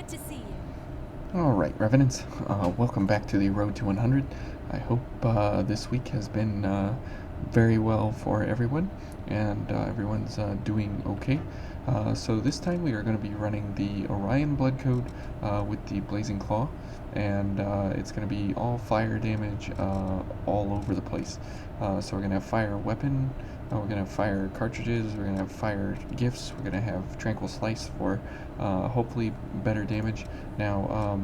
Good to see you. Alright, Revenants, welcome back to the Road to 100. I hope this week has been very well for everyone, and everyone's doing okay. So this time we are going to be running the Orion Blood Code with the Blazing Claw, and it's going to be all fire damage all over the place. So we're going to have fire weapon, we're going to have fire cartridges, we're going to have fire gifts, we're going to have Tranquil Slice for hopefully better damage. Now,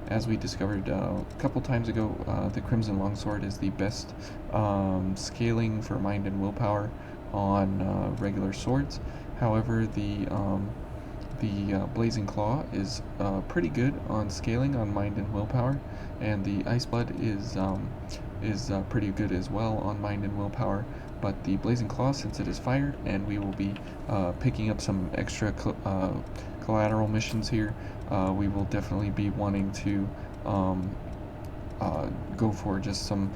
as we discovered a couple times ago, the Crimson Longsword is the best scaling for mind and willpower on regular swords. However, the Blazing Claw is pretty good on scaling on mind and willpower, and the Ice Blood is pretty good as well on mind and willpower. But the Blazing Claw, since it is fire, and we will be picking up some extra collateral missions here, we will definitely be wanting to go for just some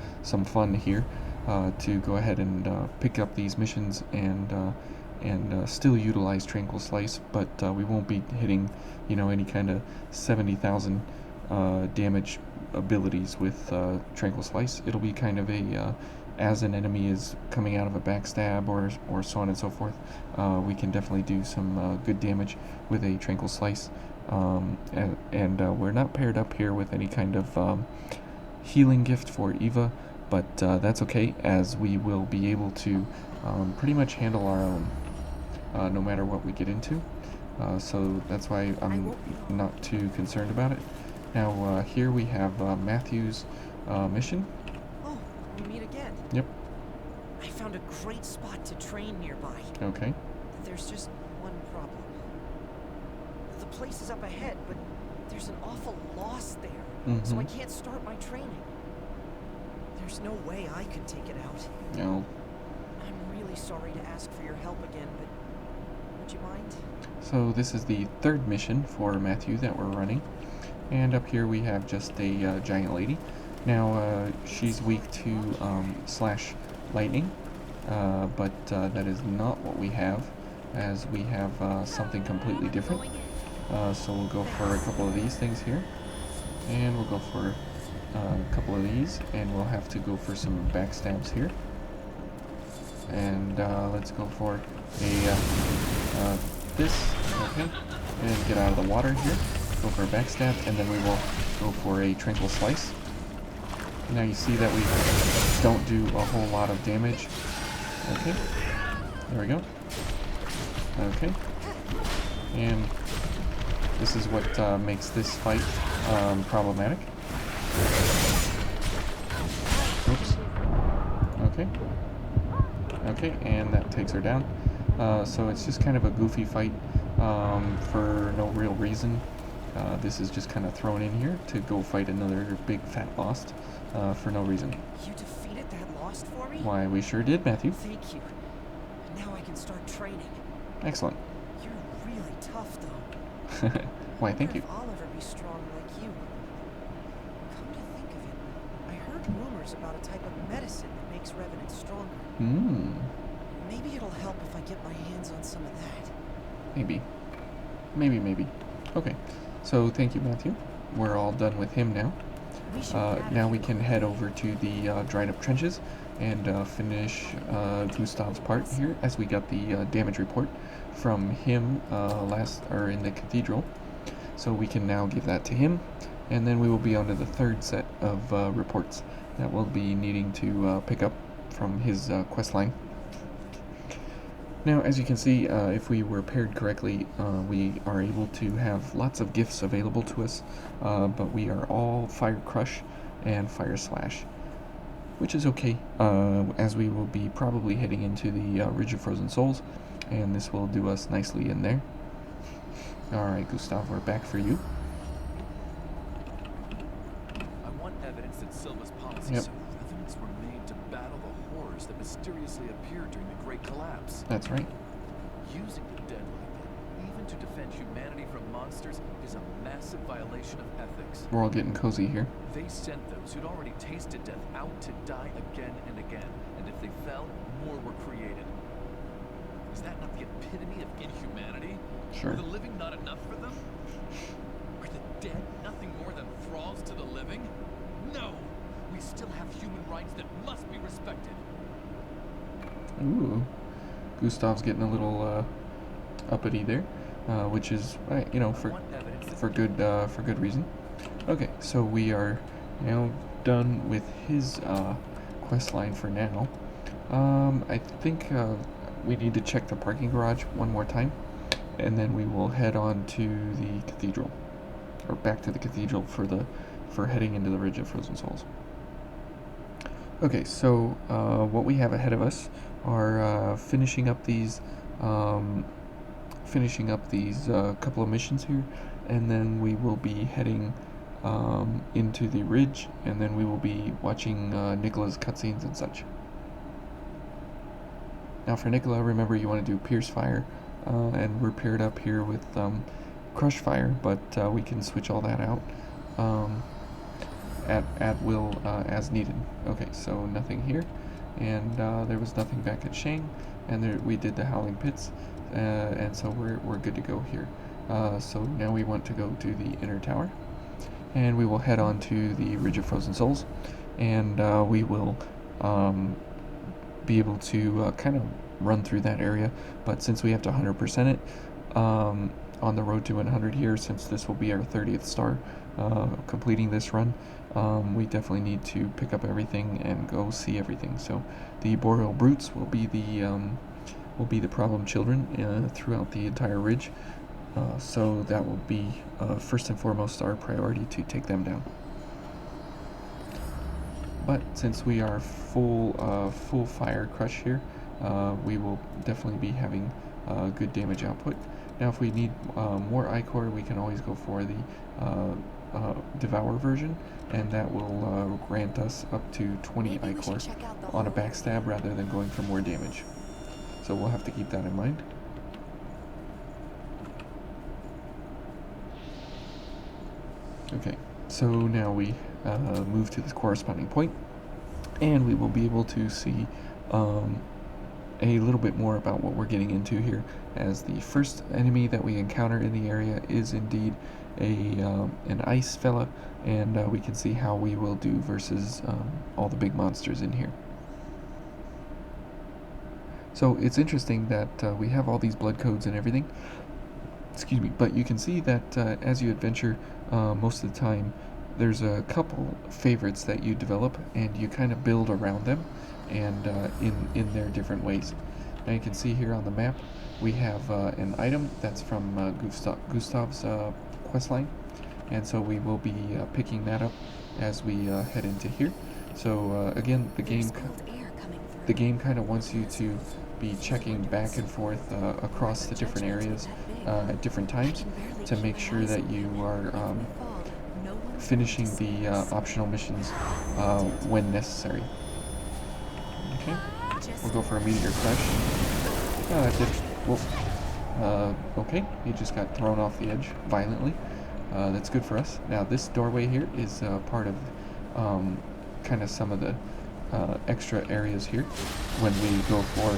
fun here to go ahead and pick up these missions and still utilize Tranquil Slice, but we won't be hitting, any kind of 70,000 damage abilities with Tranquil Slice. It'll be kind of a as an enemy is coming out of a backstab or so on and so forth, we can definitely do some good damage with a Tranquil Slice. And we're not paired up here with any kind of healing gift for Eva, but that's okay, as we will be able to pretty much handle our own no matter what we get into. So that's why I'm not too concerned about it. Now here we have Matthew's mission. Oh, we meet again. Yep. I found a great spot to train nearby. Okay. There's just one problem. The place is up ahead, but there's an awful loss there, so I can't start my training. There's no way I could take it out. No. I'm really sorry to ask for your help again, but would you mind? So this is the third mission for Matthew that we're running, and up here we have just a giant lady. Now she's weak to slash lightning, but that is not what we have, as we have something completely different. So we'll go for a couple of these things here, and we'll go for a couple of these, and we'll have to go for some backstabs here. And let's go for a this, okay, and get out of the water here. Go for a backstab, and then we will go for a Tranquil Slice. Now you see that we don't do a whole lot of damage. Okay, there we go. Okay, and this is what makes this fight problematic. Oops. Okay. Okay, and that takes her down. So it's just kind of a goofy fight for no real reason. This is just kind of thrown in here to go fight another big fat Lost for no reason. You defeated that Lost for me? Why, we sure did, Matthew. Thank you. Now I can start training. Excellent. You're really tough, though. Why, thank you. I wonder if I'll ever be strong like you. Come to think of it, I heard rumors about a type of medicine that makes revenants stronger. Maybe it'll help if I get my hands on some of that. Maybe. Maybe. Okay. So thank you, Matthew. We're all done with him now. Now we can head over to the dried up trenches and finish Gustav's part here, as we got the damage report from him in the cathedral. So we can now give that to him, and then we will be on to the third set of reports that we'll be needing to pick up from his quest line. Now, as you can see, if we were paired correctly, we are able to have lots of gifts available to us, but we are all Fire Crush and Fire Slash, which is okay, as we will be probably heading into the Ridge of Frozen Souls, and this will do us nicely in there. Alright, Gustav, we're back for you. I want evidence that Silva's policies so revenants were made to battle the horrors that mysteriously appeared during the Great Collapse. That's right. Using the dead like that, even to defend humanity from monsters, is a massive violation of ethics. We're all getting cozy here. They sent those who'd already tasted death out to die again and again, and if they fell, more were created. Is that not the epitome of inhumanity? Sure. Were the living not enough for them? Ooh, Gustav's getting a little uppity there, which is for good reason. Okay, so we are now done with his quest line for now. I think we need to check the parking garage one more time, and then we will head on to the cathedral, or back to the cathedral for heading into the Ridge of Frozen Souls. Okay, so what we have ahead of us are finishing up these couple of missions here, and then we will be heading into the ridge, and then we will be watching Nicola's cutscenes and such. Now for Nicola, remember you want to do Pierce Fire, and we're paired up here with Crush Fire, but we can switch all that out at will as needed. Okay, so nothing here, and there was nothing back at Shang, and we did the Howling Pits, and so we're good to go here. So now we want to go to the inner tower, and we will head on to the Ridge of Frozen Souls, and we will be able to kind of run through that area. But since we have to 100% it on the road to 100 here, since this will be our 30th star completing this run, we definitely need to pick up everything and go see everything. So the Boreal Brutes will be the problem children throughout the entire ridge. So that will be first and foremost our priority to take them down. But since we are full fire crush here, we will definitely be having good damage output. Now if we need more Ichor, we can always go for the Devour version, and that will grant us up to 20 Ichor on a backstab rather than going for more damage. So we'll have to keep that in mind. Okay, so now we move to this corresponding point, and we will be able to see a little bit more about what we're getting into here, as the first enemy that we encounter in the area is indeed an ice fella, and we can see how we will do versus all the big monsters in here. So it's interesting that we have all these blood codes and everything, excuse me, but you can see that as you adventure, most of the time there's a couple favorites that you develop, and you kind of build around them, and in their different ways. Now you can see here on the map we have an item that's from Gustav's quest line, and so we will be picking that up as we head into here. So again, the game kind of wants you to be checking back and forth across the different areas at different times to make sure that you are finishing the optional missions when necessary. Okay, we'll go for a meteor crash. Okay, he just got thrown off the edge violently. That's good for us. Now this doorway here is part of kind of some of the extra areas here when we go for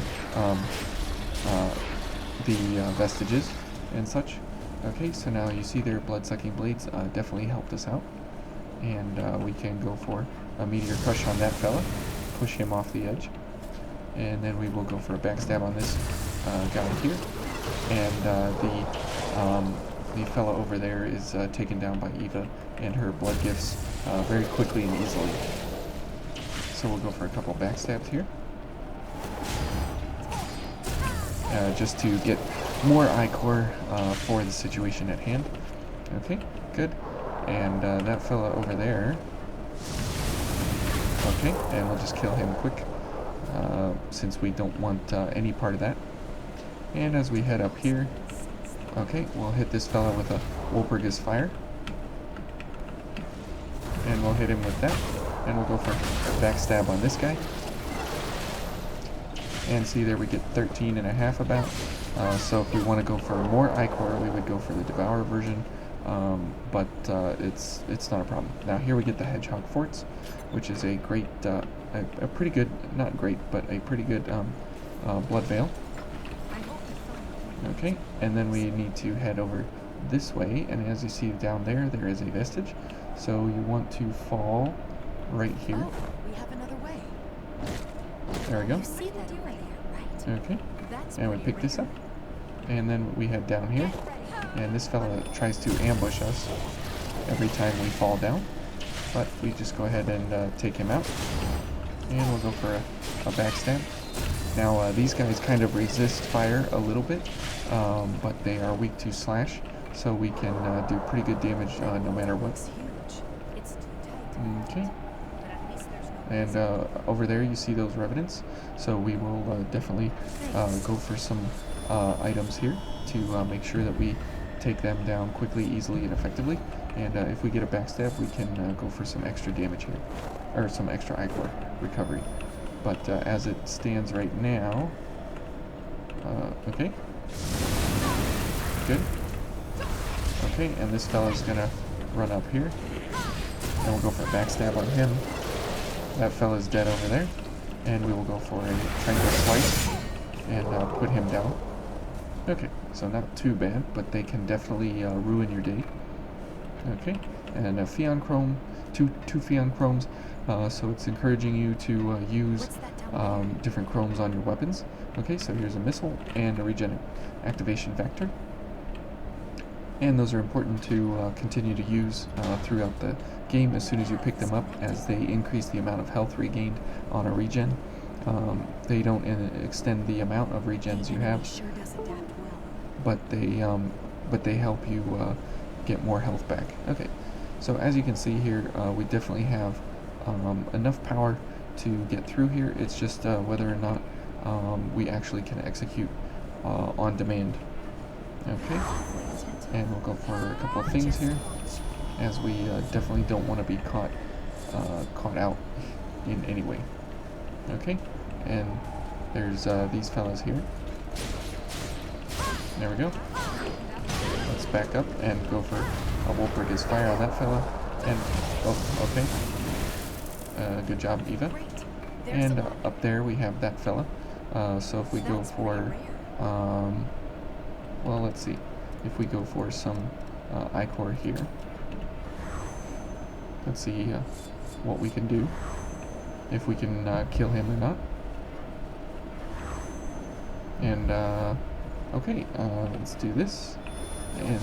the vestiges and such. Okay, so now you see their blood-sucking blades definitely helped us out, and we can go for a meteor crush on that fella, push him off the edge, and then we will go for a backstab on this guy here, and the fella over there is taken down by Eva and her blood gifts very quickly and easily. So we'll go for a couple backstabs here, just to get more Ichor for the situation at hand. Okay, good. And that fella over there. Okay, and we'll just kill him quick, since we don't want any part of that. And as we head up here, okay, we'll hit this fella with a Walpurgis Fire. And we'll hit him with that. And we'll go for a backstab on this guy. And see there we get 13.5 about. So if we want to go for more Ichor, we would go for the Devour version. But it's not a problem. Now here we get the Hedgehog Forts, which is a great, a pretty good, not great, but a pretty good Blood Veil. Okay, and then we need to head over this way, and as you see down there, there is a vestige. So you want to fall right here. Oh, we have another way. There we go. You see that over there, Okay, That's and we pretty pick this rare. up. And then we head down here. And this fella tries to ambush us every time we fall down. But we just go ahead and take him out. And we'll go for a backstab. Now, these guys kind of resist fire a little bit, but they are weak to slash, so we can do pretty good damage no matter what. Looks huge. It's too tight. Okay, But at least there's no and reason. over there you see those revenants, so we will definitely go for some items here to make sure that we take them down quickly, easily, and effectively. And if we get a backstab, we can go for some extra damage here, or some extra ichor recovery. But as it stands right now, okay, good. Okay, and this fella's gonna run up here, and we'll go for a backstab on him. That fella's dead over there, and we will go for a triangle slice and put him down. Okay, so not too bad, but they can definitely ruin your day. Okay, and a Pheon Chrome, two Pheon Chromes, so it's encouraging you to use What's that down there? different chromes on your weapons. Okay, so here's a missile and a regen activation vector. And those are important to continue to use throughout the game as soon as you pick them up, as they increase the amount of health regained on a regen. They don't extend the amount of regens you have, Sure does adapt well. but they help you get more health back. Okay, so as you can see here, we definitely have enough power to get through here. It's just whether or not we actually can execute on demand. Okay, and we'll go for a couple of things here, as we definitely don't want to be caught out in any way. Okay, and there's these fellas here. There we go. Let's back up and go for a Wolfbreaker's Fire on that fella. And, oh, okay. Good job, Eva. Great. There's And a lot. up there we have that fella. So if we go That's for, pretty rare. well, let's see. If we go for some ichor here. Let's see what we can do. If we can kill him or not. And, okay, let's do this. And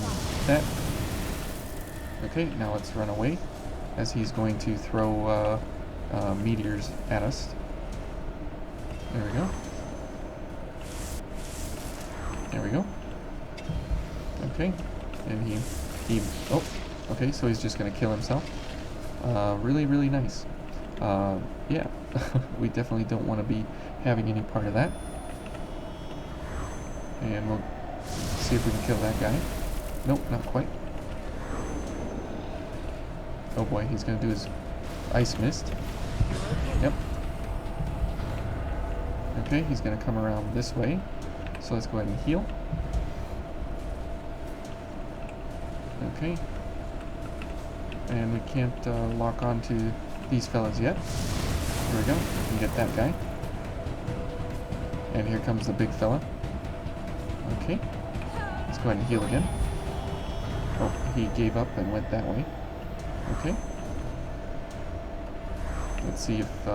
that. Okay, now let's run away, as he's going to throw meteors at us. There we go. There we go. Okay, and he, oh, okay, so he's just gonna kill himself. Really, really nice. Yeah, we definitely don't want to be having any part of that. And we'll see if we can kill that guy. Nope, not quite. Oh boy, he's gonna do his ice mist. Yep. Okay, he's gonna come around this way. So let's go ahead and heal. Okay. And we can't lock onto these fellas yet. Here we go. We can get that guy. And here comes the big fella. Okay. Let's go ahead and heal again. Oh, he gave up and went that way. Okay. Let's see if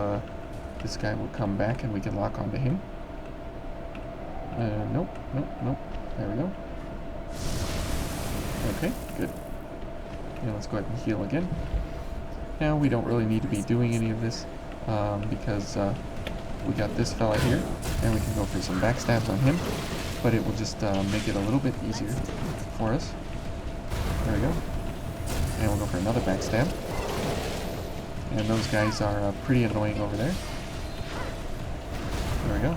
this guy will come back and we can lock onto him. Nope, nope, nope. There we go. Okay, good. And let's go ahead and heal again. Now we don't really need to be doing any of this because we got this fella here, and we can go for some backstabs on him, but it will just make it a little bit easier for us. There we go. And we'll go for another backstab. And those guys are pretty annoying over there. There we go.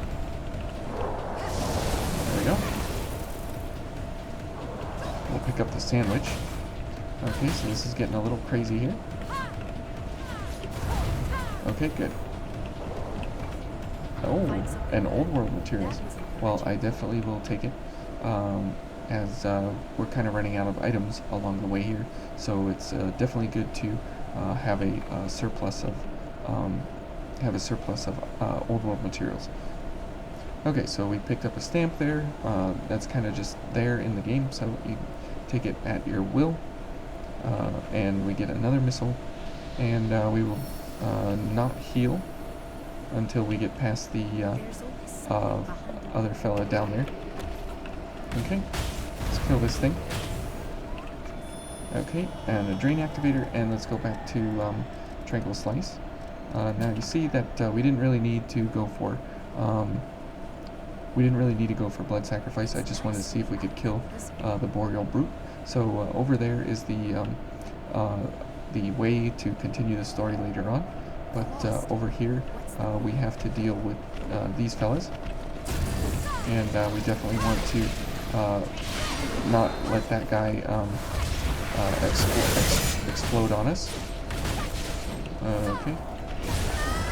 There we go. We'll pick up the sandwich. Okay, so this is getting a little crazy here. Okay, good. Oh, and old world materials. Well, I definitely will take it, as we're kind of running out of items along the way here. So it's definitely good to have a surplus of old world materials. Okay, so we picked up a stamp there. That's kind of just there in the game, so you take it at your will. And we get another missile, and we will not heal until we get past the There's only other fella down there. Okay, let's kill this thing. Okay, and a drain activator, and let's go back to Tranquil Slice. Now you see that we didn't really need to go for blood sacrifice. I just wanted to see if we could kill the Boreal Brute. So over there is the way to continue the story later on. But over here we have to deal with these fellas, and we definitely want to not let that guy explode on us. Okay.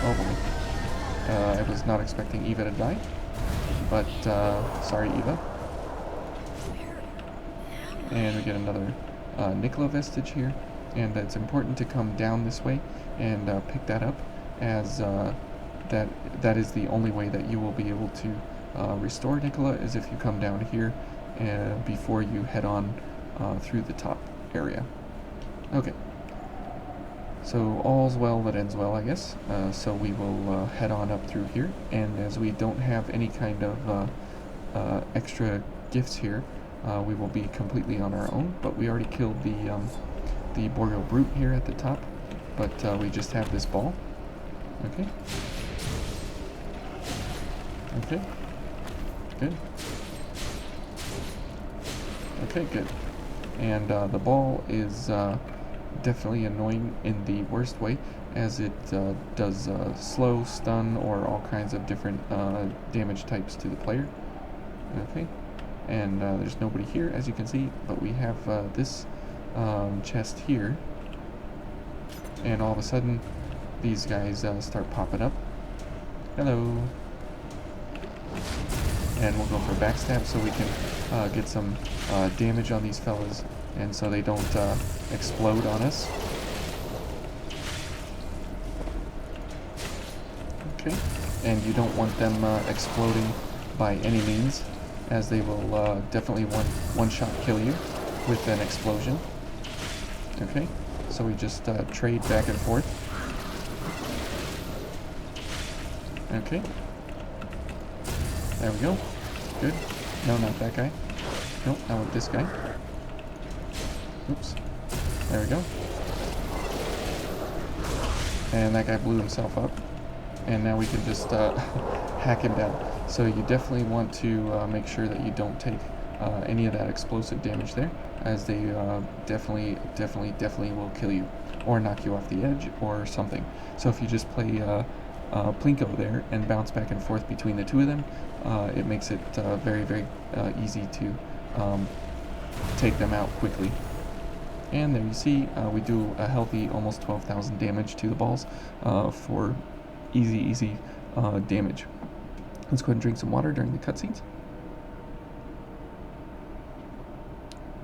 Oh boy. I was not expecting Eva to die, but sorry, Eva. And we get another Nicola vestige here, and it's important to come down this way and pick that up, as that is the only way that you will be able to restore Nicola, is if you come down here before you head on through the top area. Okay. So all's well that ends well, I guess. So we will head on up through here, and as we don't have any kind of extra gifts here, we will be completely on our own. But we already killed the Boreal Brute here at the top, but we just have this ball. Okay. Okay. Good. Okay, good. And the ball is definitely annoying in the worst way, as it does slow, stun, or all kinds of different damage types to the player. Okay, and there's nobody here, as you can see, but we have this chest here, and all of a sudden these guys start popping up. Hello. And we'll go for backstab so we can get some damage on these fellas, and so they don't explode on us. Okay, and you don't want them exploding by any means, as they will definitely one-shot kill you with an explosion. Okay, so we just trade back and forth. Okay. There we go. Good. No, not that guy. Nope, I want this guy. Oops. There we go. And that guy blew himself up. And now we can just hack him down. So you definitely want to make sure that you don't take any of that explosive damage there, as they definitely will kill you, or knock you off the edge, or something. So if you just play Plinko there and bounce back and forth between the two of them, it makes it very, very easy to take them out quickly. And there you see, we do a healthy almost 12,000 damage to the balls for easy damage. Let's go ahead and drink some water during the cutscenes.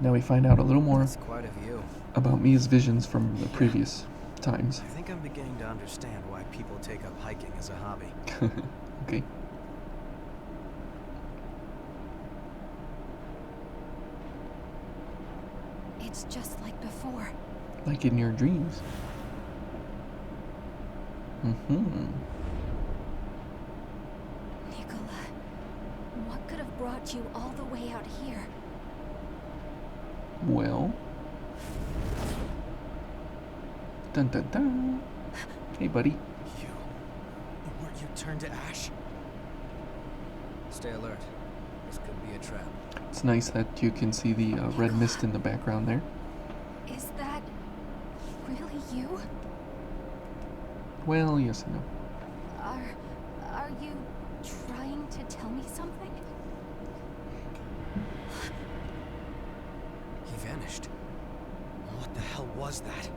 Now we find out a little more That's quite a view. about Mia's visions from the previous times. I think I'm beginning to understand why people take up hiking as a hobby. Okay. It's just like before. Like in your dreams. Mm-hmm. Nicola, what could have brought you all the way out here? Well. Dun dun dun. Hey, buddy. Weren't you turned to ash? Stay alert. This could be a trap. It's nice that you can see the red mist in the background there. Is that really you? Well, yes and no. Are you trying to tell me something? He vanished. What the hell was that?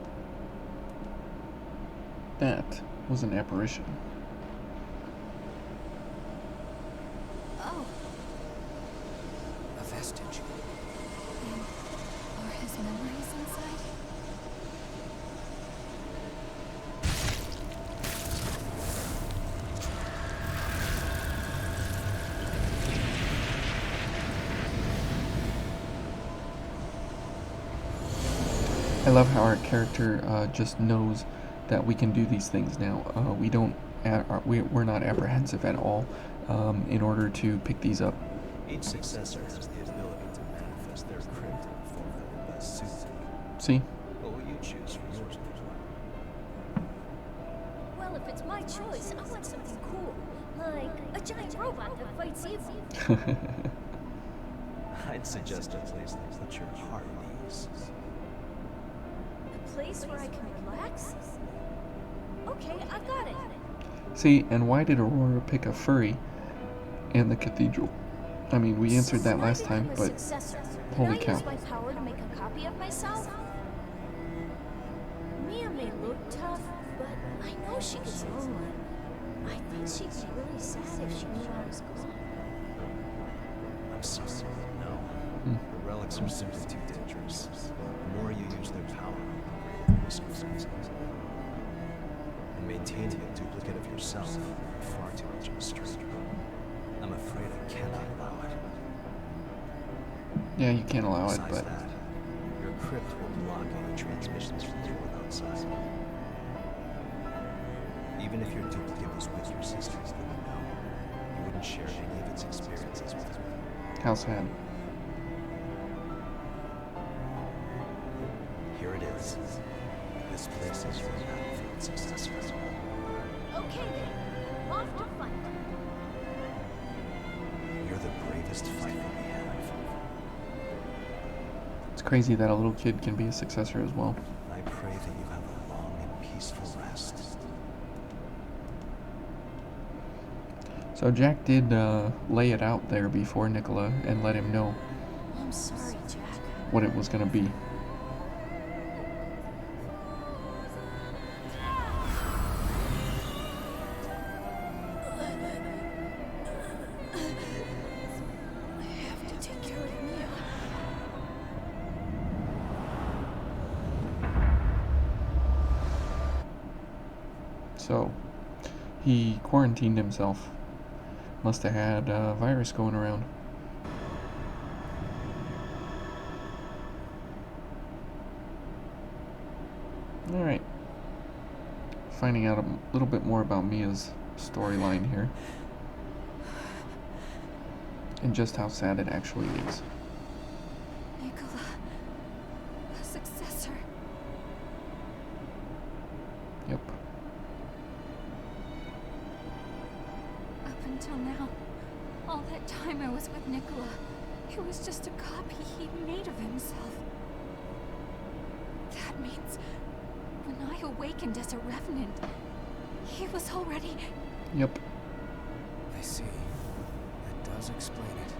That was an apparition. Oh, A vestige. and are his memories inside? I love how our character just knows that we can do these things now. We're not apprehensive at all, in order to pick these up. Each successor has the ability to manifest their crypt in the form that will best suit them. See? What will you choose for yours, Nicola? Well, if it's my choice, I want something cool. Like a giant robot that fights evil. I'd suggest a place that puts your heart at ease. A place where I can relax? Okay, I got it. See, and why did Aurora pick a furry and the cathedral? I mean, we answered that last time, but holy cow. Can I use my power to make a copy of myself? Mia may look tough, but I know she gets lonely. I think she'd be really sad if she knew I was gone. I'm sorry, no. The relics are simply too dangerous. The more you use their power, the greater the risk becomes. And maintaining a duplicate of yourself would be far too much of a strain. I'm afraid I cannot allow it. Yeah, you can't allow it, Besides but that, your crypt will block any transmissions from the world outside. Even if your duplicate was with your sisters, then no, you wouldn't share any of its experiences with her. how sad. Here it is. This place is your battle for its successors. Okay then, off to fight. You're the bravest fighter we have. It's crazy that a little kid can be a successor as well. I pray that you have a long and peaceful rest. So Jack did lay it out there before Nicola and let him know I'm sorry, Jack. what it was going to be. I have to take care of Mia. So he quarantined himself. Must have had a virus going around. Alright. Finding out a little bit more about Mia's storyline here. And just how sad it actually is. Nicola, a successor. Yep. Up until now, all that time I was with Nicola, it was just a copy he made of himself. That means when I awakened as a revenant, he was already... Yep. I see. That does explain it.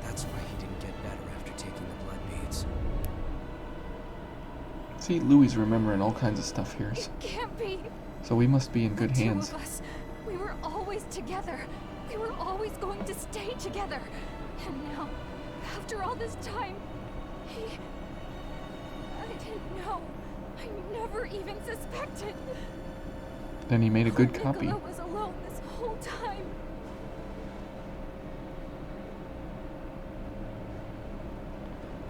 That's why he didn't get better after taking the blood beads. See, Louie's remembering all kinds of stuff here. It can't be. So we must be in good The hands. two of us, we were always together. We were always going to stay together. And now, after all this time, I didn't know. I never even suspected. Then he made a good Nicola copy. was alone this whole time.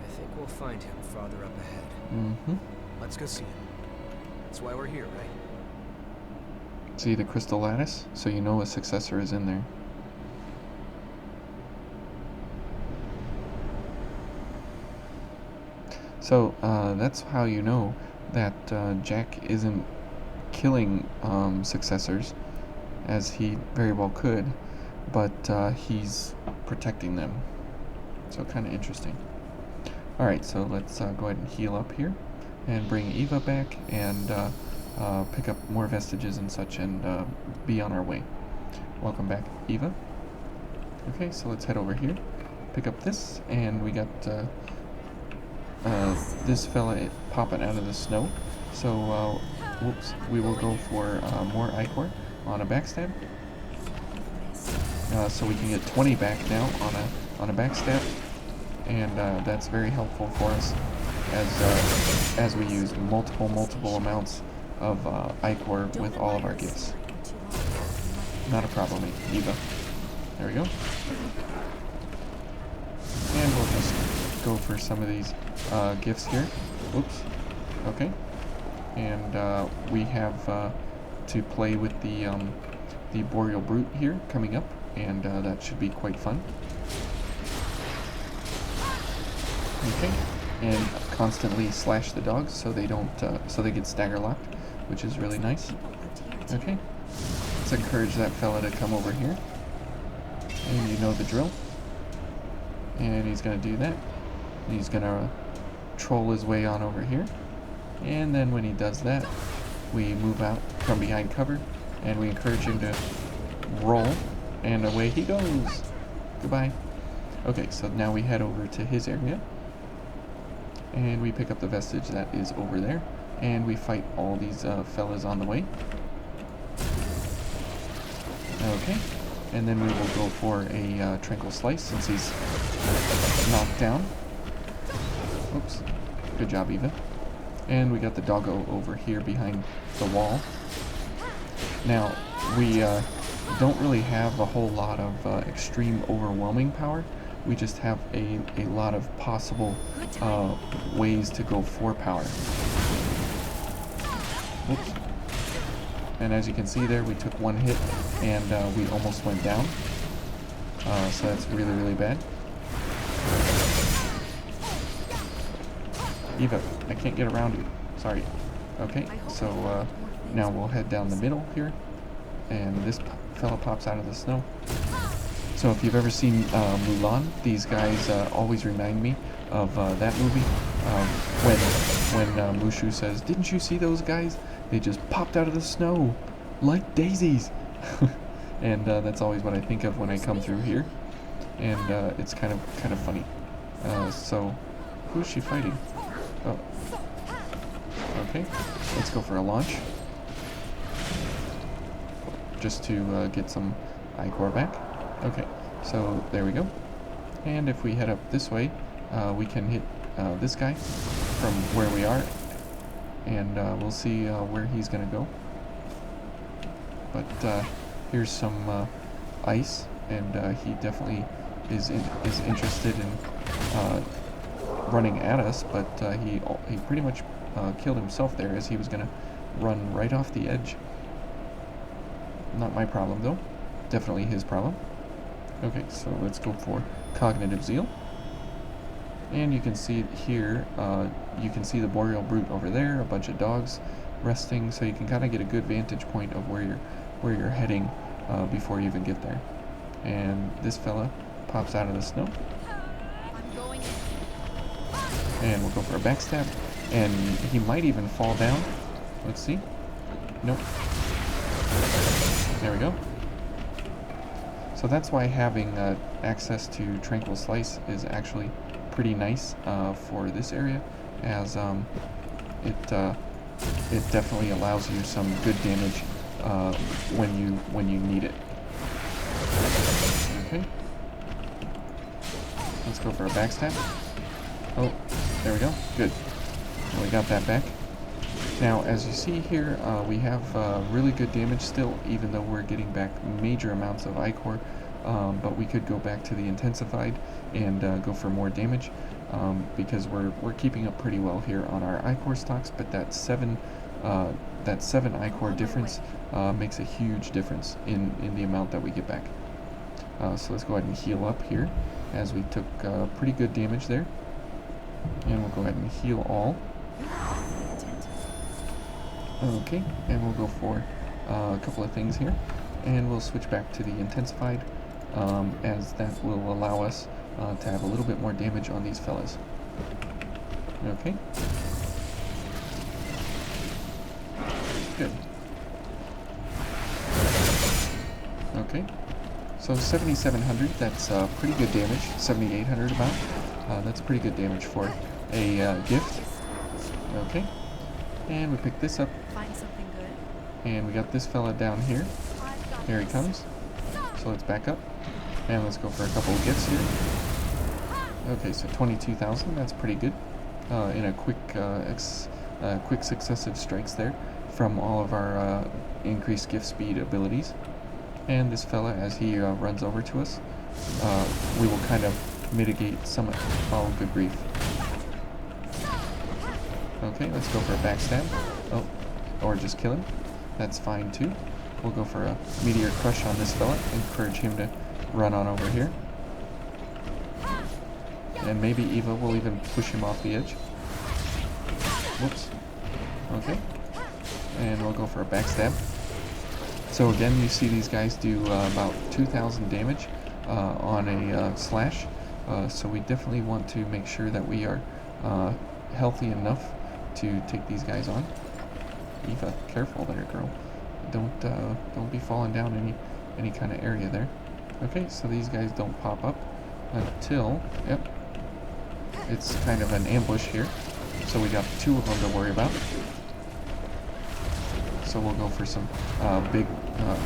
I think we'll find him farther up ahead. Mm-hmm. Let's go see him. That's why we're here, right? See the crystal lattice? So you know a successor is in there. So that's how you know that Jack isn't killing successors, as he very well could, but he's protecting them. So kind of interesting. Alright, so let's go ahead and heal up here and bring Eva back and pick up more vestiges and such and be on our way. Welcome back, Eva. Okay, so let's head over here, pick up this, and we got this fella popping out of the snow. So, whoops, we will go for more ichor on a backstab. So we can get 20 back now on a backstab, and that's very helpful for us as we use multiple amounts of ichor with all of our gifts. Not a problem, Eva. There we go. And we'll just go for some of these gifts here. Oops. Okay. And we have to play with the Boreal Brute here coming up and that should be quite fun. Okay, and constantly slash the dogs so they don't, so they get stagger locked, which is really nice. Okay, let's encourage that fella to come over here, and you know the drill. And he's gonna do that. He's gonna troll his way on over here, and then when he does that, we move out from behind cover, and we encourage him to roll, and away he goes. Goodbye. Okay, so now we head over to his area, and we pick up the vestige that is over there, and we fight all these fellas on the way. Okay, and then we will go for a tranquil slice since he's knocked down. Oops, good job, Eva. And we got the doggo over here behind the wall. Now, we don't really have a whole lot of extreme overwhelming power. We just have a lot of possible ways to go for power. Oops. And as you can see there, we took one hit and we almost went down. So that's really, really bad. Eva, I can't get around you. Sorry. Okay, so now we'll head down the middle here. And this fella pops out of the snow. So if you've ever seen Mulan, these guys always remind me of that movie. When Mushu says, "Didn't you see those guys? They just popped out of the snow like daisies." And that's always what I think of when I come through here. And it's kind of funny. So who's she fighting? Oh. Okay, let's go for a launch. Just to get some Ichor back. Okay, so there we go. And if we head up this way, we can hit this guy from where we are. And we'll see where he's gonna go. But here's some ice, and he definitely is interested in running at us, but he pretty much killed himself there as he was gonna run right off the edge. Not my problem though, definitely his problem. Okay, so let's go for Cognitive Zeal. And you can see here, you can see the Boreal Brute over there, a bunch of dogs resting, so you can kind of get a good vantage point of where you're heading before you even get there. And this fella pops out of the snow. I'm going in. And we'll go for a backstab. And he might even fall down. Let's see. Nope. There we go. So that's why having access to Tranquil Slice is actually pretty nice for this area, as it definitely allows you some good damage when you need it. Okay. Let's go for a backstab. Oh, there we go. Good. Well, we got that back. Now, as you see here, we have really good damage still, even though we're getting back major amounts of Ichor. But we could go back to the Intensified and go for more damage, because we're keeping up pretty well here on our Ichor stocks. But that 7 Ichor difference makes a huge difference in the amount that we get back. So let's go ahead and heal up here, as we took pretty good damage there. And we'll go ahead and heal all. Okay, and we'll go for a couple of things here, and we'll switch back to the Intensified, as that will allow us to have a little bit more damage on these fellas. Okay. Good. Okay. So 7,700, that's pretty good damage. 7,800 about. That's pretty good damage for a gift. Okay. And we pick this up. Find something good. And we got this fella down here. Here he comes. So let's back up. And let's go for a couple of gifts here. Okay, so 22,000, that's pretty good. In a quick successive strikes there from all of our increased gift speed abilities. And this fella, as he runs over to us, we will kind of mitigate some. Oh, good grief. Okay, let's go for a backstab. Oh, or just kill him. That's fine too. We'll go for a Meteor Crush on this fella. Encourage him to run on over here. And maybe Eva will even push him off the edge. Whoops. Okay. And we'll go for a backstab. So again, you see these guys do about 2,000 damage on a slash. So we definitely want to make sure that we are healthy enough to take these guys on. Eva, careful there, girl. Don't be falling down any kind of area there. Okay, so these guys don't pop up until, yep, it's kind of an ambush here. So we got 2 of them to worry about. So we'll go for some big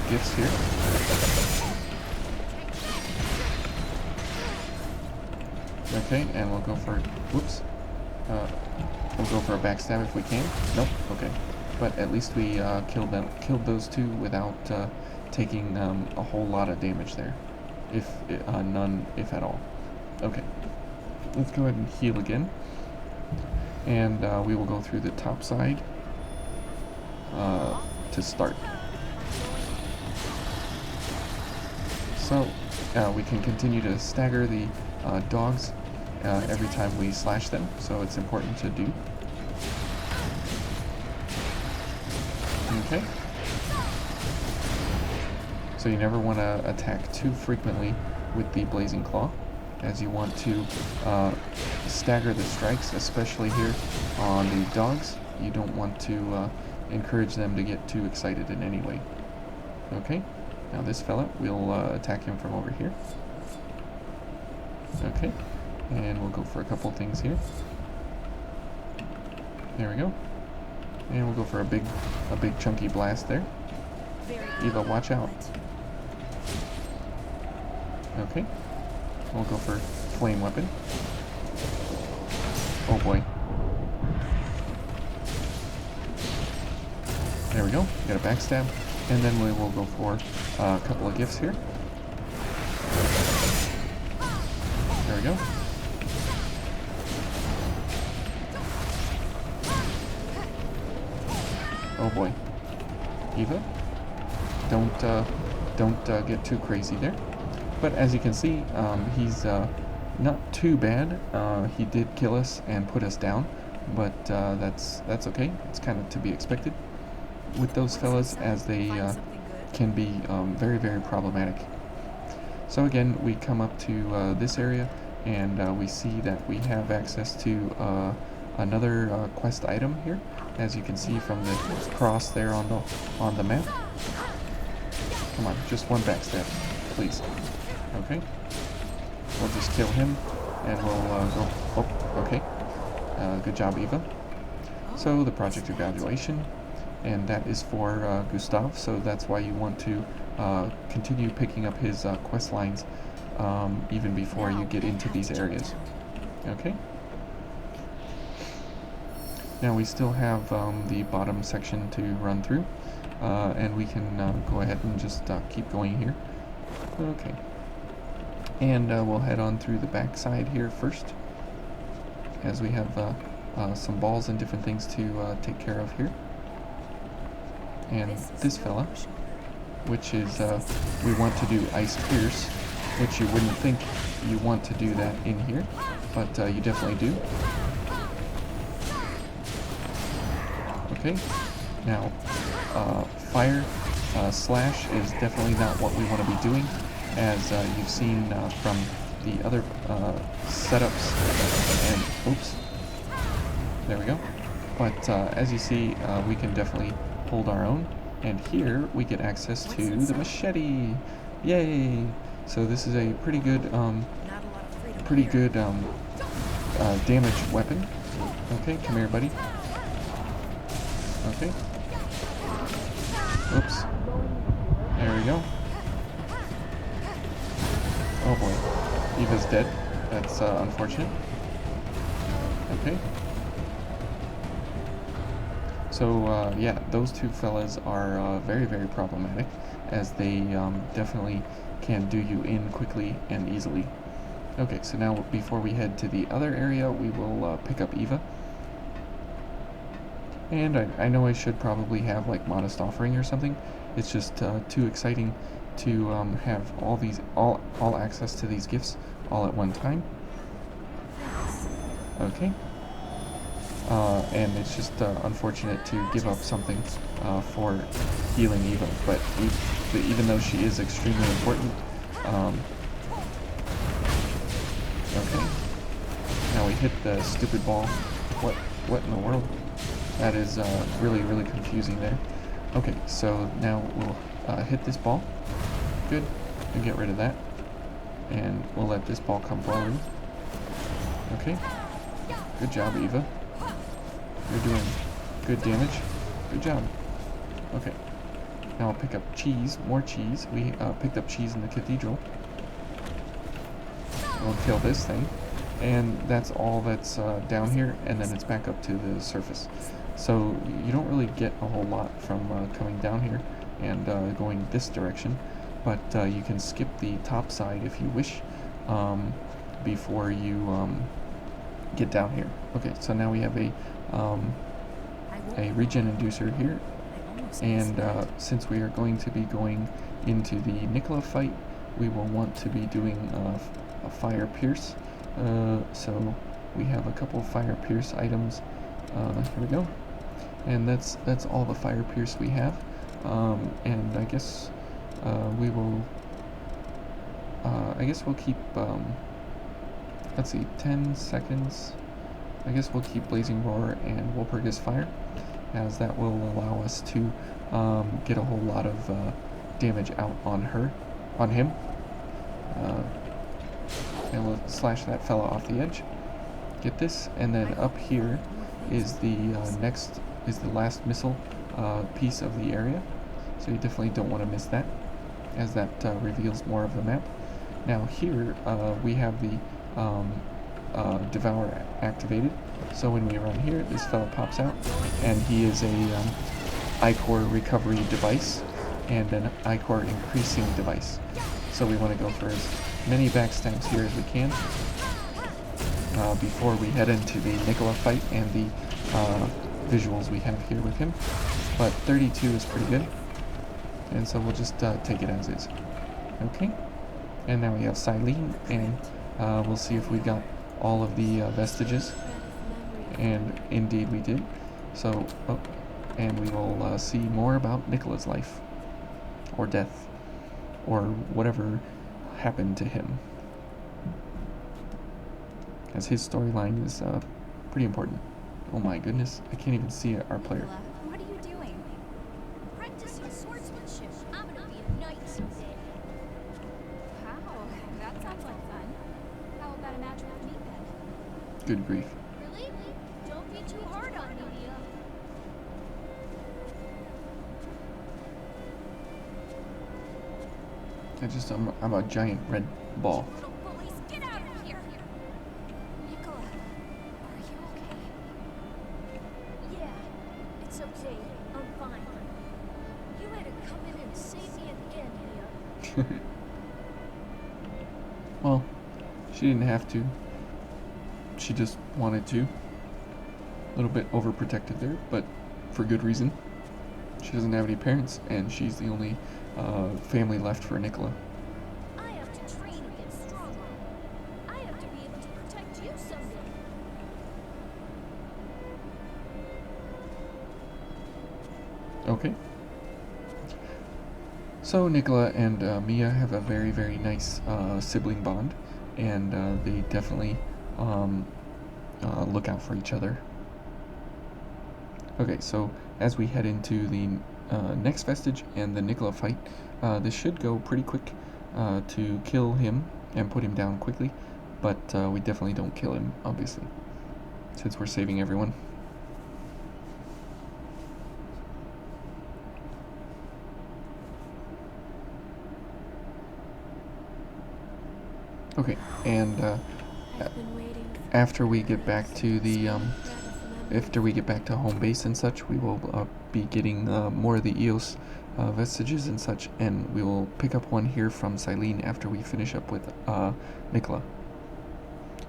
gifts here. Okay, and we'll go for, whoops, we'll go for a backstab if we can. Nope, okay. But at least we killed those 2 without taking a whole lot of damage there. If none, if at all. Okay, let's go ahead and heal again. And we will go through the top side to start. So we can continue to stagger the dogs every time we slash them, so it's important to do. Okay. So you never want to attack too frequently with the Blazing Claw, as you want to stagger the strikes, especially here on the dogs. You don't want to encourage them to get too excited in any way. Okay, now this fella, we'll attack him from over here. Okay, and we'll go for a couple things here. There we go. And we'll go for a big chunky blast there. Eva, watch out. Okay, we'll go for flame weapon. Oh boy. There we go, got a backstab. And then we will go for a couple of gifts here. There we go. Oh boy. Eva, don't get too crazy there. But as you can see, he's not too bad. He did kill us and put us down, but that's okay. It's kind of to be expected with those fellas, as they can be very, very problematic. So again, we come up to this area, and we see that we have access to another quest item here, as you can see from the cross there on the map. Come on, just one backstab, please. Okay, we'll just kill him, and we'll go. Oh, okay. Good job, Eva. So the project evaluation, and that is for Gustav. So that's why you want to continue picking up his quest lines even before you get into these areas. Okay. Now we still have the bottom section to run through, and we can go ahead and just keep going here. Okay. And we'll head on through the back side here first, as we have some balls and different things to take care of here. And this fella, which is, we want to do Ice Pierce, which you wouldn't think you want to do that in here, but you definitely do. Okay, now fire slash is definitely not what we want to be doing, as you've seen from the other setups, and oops, there we go. But as you see, we can definitely hold our own, and here we get access to the machete. Yay! So this is a pretty good damage weapon. Okay, come here, buddy. Okay. Oops. There we go. Oh boy. Eva's dead. That's unfortunate. Okay. So, yeah, those two fellas are very, very problematic, as they definitely can do you in quickly and easily. Okay, so now before we head to the other area, we will pick up Eva. And I know I should probably have like Modest Offering or something. It's just too exciting to have all access to these gifts all at one time. Okay. And it's just unfortunate to give up something for healing Eva, but even though she is extremely important. Okay. Now we hit the stupid ball. What in the world? That is really, really confusing there. Okay, so now we'll hit this ball. Good. And get rid of that. And we'll let this ball come rolling. Okay. Good job, Eva. You're doing good damage. Good job. Okay. Now I'll pick up cheese. More cheese. We picked up cheese in the cathedral. We'll kill this thing. And that's all that's down here, and then it's back up to the surface. So you don't really get a whole lot from coming down here and going this direction, but you can skip the top side if you wish before you get down here. Okay, so now we have a regen inducer here, and since we are going to be going into the Nicola fight, we will want to be doing a fire pierce. So we have a couple fire pierce items. Here we go, and that's all the fire pierce we have. And I guess we will. I guess we'll keep. Let's see, 10 seconds. I guess we'll keep Blazing Roar and Walpurgis Fire, as that will allow us to get a whole lot of damage out on him. And we'll slash that fella off the edge. Get this, and then up here is the last missile piece of the area. So you definitely don't want to miss that, as that reveals more of the map. Now here we have the Devour activated. So when we run here, this fella pops out, and he is a Ichor recovery device and an Ichor increasing device. So we want to go for as many backstabs here as we can before we head into the Nicola fight and the visuals we have here with him. But 32 is pretty good, and so we'll just take it as is. Okay, and now we have Silene, and we'll see if we got all of the vestiges, and indeed we did. So, and we will see more about Nicola's life, or death, or whatever happened to him, as his storyline is pretty important. Oh my goodness, I can't even see our player. Nicola, what are you doing? Practicing swordsmanship. I'm gonna be a knight someday. Wow, that sounds like fun. How about a match with me then? Good grief. Really? Don't be too hard on me, Mia. I'm a giant red ball. Little bullies, get out of here! Nicola, are you okay? Yeah, it's okay. I'm fine. You had to come in and save me again, Mia. Well, she didn't have to. She just wanted to. A little bit overprotected there, but for good reason. She doesn't have any parents, and she's the only family left for Nicola. I have to train and get stronger. I have to be able to protect you someday. Okay. So Nicola and Mia have a very, very nice sibling bond, and they definitely look out for each other. Okay, so as we head into the next vestige and the Nicola fight, this should go pretty quick to kill him and put him down quickly, but we definitely don't kill him, obviously, since we're saving everyone. Okay, and after we get back to the home base and such, we will be getting more of the EOS vestiges and such, and we will pick up one here from Silene after we finish up with Nicola.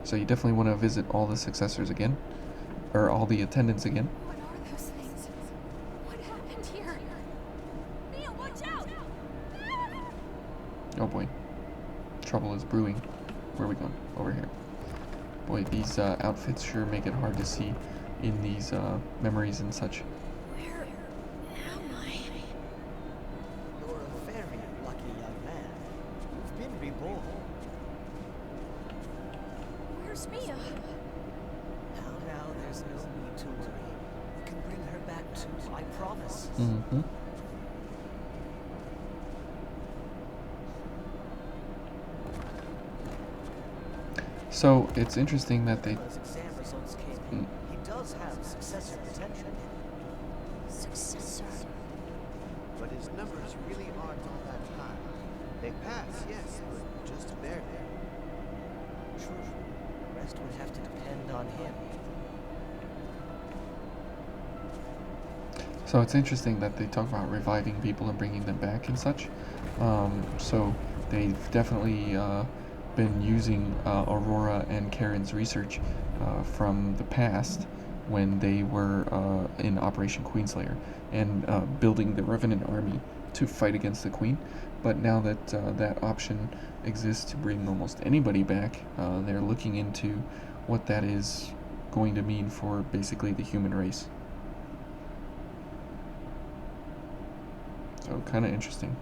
So you definitely want to visit all the successors again, or all the attendants again. What are those things? What happened here? Mia, watch out! Oh boy. Trouble is brewing. Where are we going? Over here. Boy, these outfits sure make it hard to see in these memories and such. Where am I? You're a very lucky young man. You've been reborn. Where's Mia? Now there's no need to worry. You can bring her back too, I promise. Mm-hmm. So it's interesting that they. As exam results came in, he does have successor potential. Successor. But his numbers really aren't all that high. They pass, yes, but just barely. True. The rest would have to depend on him. So it's interesting that they talk about reviving people and bringing them back and such. So they've definitely been using Aurora and Karen's research from the past when they were in Operation Queenslayer and building the Revenant army to fight against the Queen. But now that that option exists to bring almost anybody back, they're looking into what that is going to mean for basically the human race. So kind of interesting.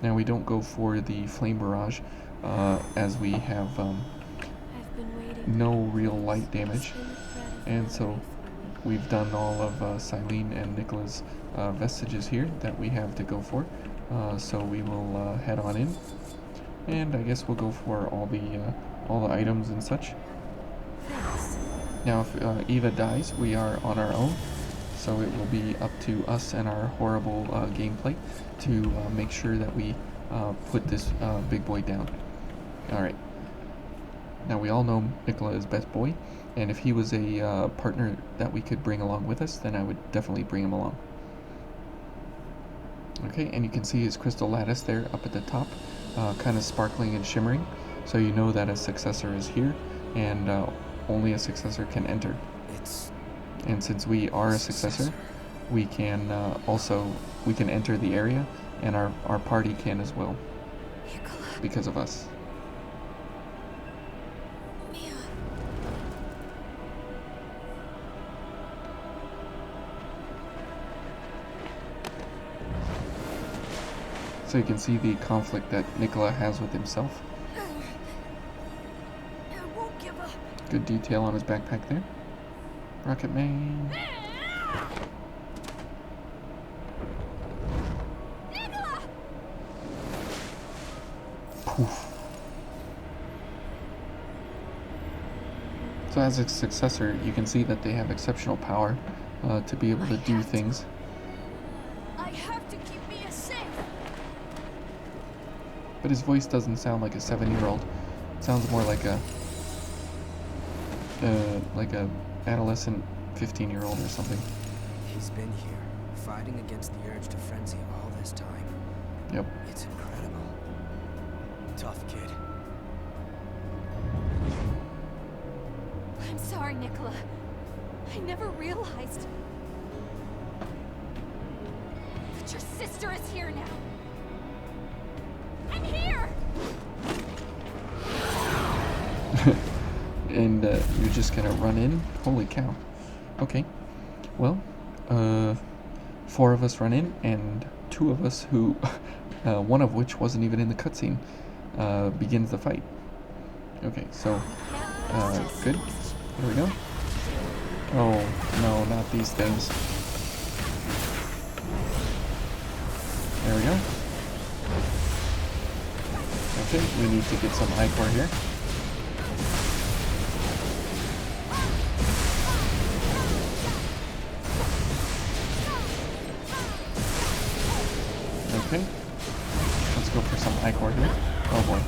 Now we don't go for the Flame Barrage as we have I've been waiting. no real light damage, and so we've done all of Silene and Nicola's vestiges here that we have to go for. So we will head on in, and I guess we'll go for all the items and such. Thanks. Now if Eva dies, we are on our own, so it will be up to us and our horrible gameplay to make sure that we put this big boy down. Alright. Now we all know Nicola is best boy, and if he was a partner that we could bring along with us, then I would definitely bring him along. Okay, and you can see his crystal lattice there up at the top, kind of sparkling and shimmering, so you know that a successor is here, and only a successor can enter. And since we are a successor, we can we can enter the area, and our party can as well, Nicola. because of us. Mia. So you can see the conflict that Nicola has with himself. I won't give up. Good detail on his backpack there. Rocket Man. Nicola! Poof. So as a successor, you can see that they have exceptional power to be able to do things. I have to keep Mia safe. But his voice doesn't sound like a 7-year-old. It sounds more like a adolescent 15-year-old or something. He's been here, fighting against the urge to frenzy all this time. Yep. It's incredible. Tough kid. I'm sorry, Nicola. I never realized that your sister is here now. I'm here! And you're just gonna run in? Holy cow. Okay. Well, 4 of us run in, and 2 of us who, one of which wasn't even in the cutscene, begins the fight. Okay, so, good. Here we go. Oh, no, not these things. There we go. Okay, we need to get some Ichor here. Okay, let's go for some Ichor here. Oh boy.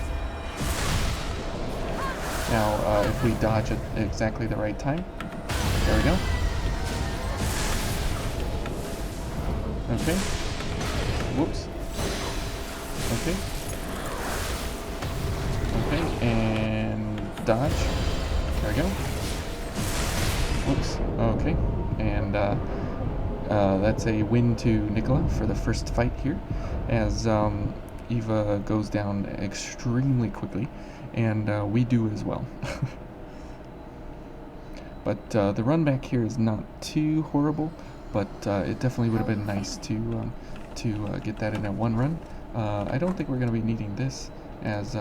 Now, if we dodge at exactly the right time, there we go. Okay. Whoops. Okay. Okay, and dodge. There we go. Whoops. Okay, and that's a win to Nicola for the first fight here, as Eva goes down extremely quickly, and we do as well. But the run back here is not too horrible, but it definitely would have been nice to get that in a one run. I don't think we're going to be needing this, as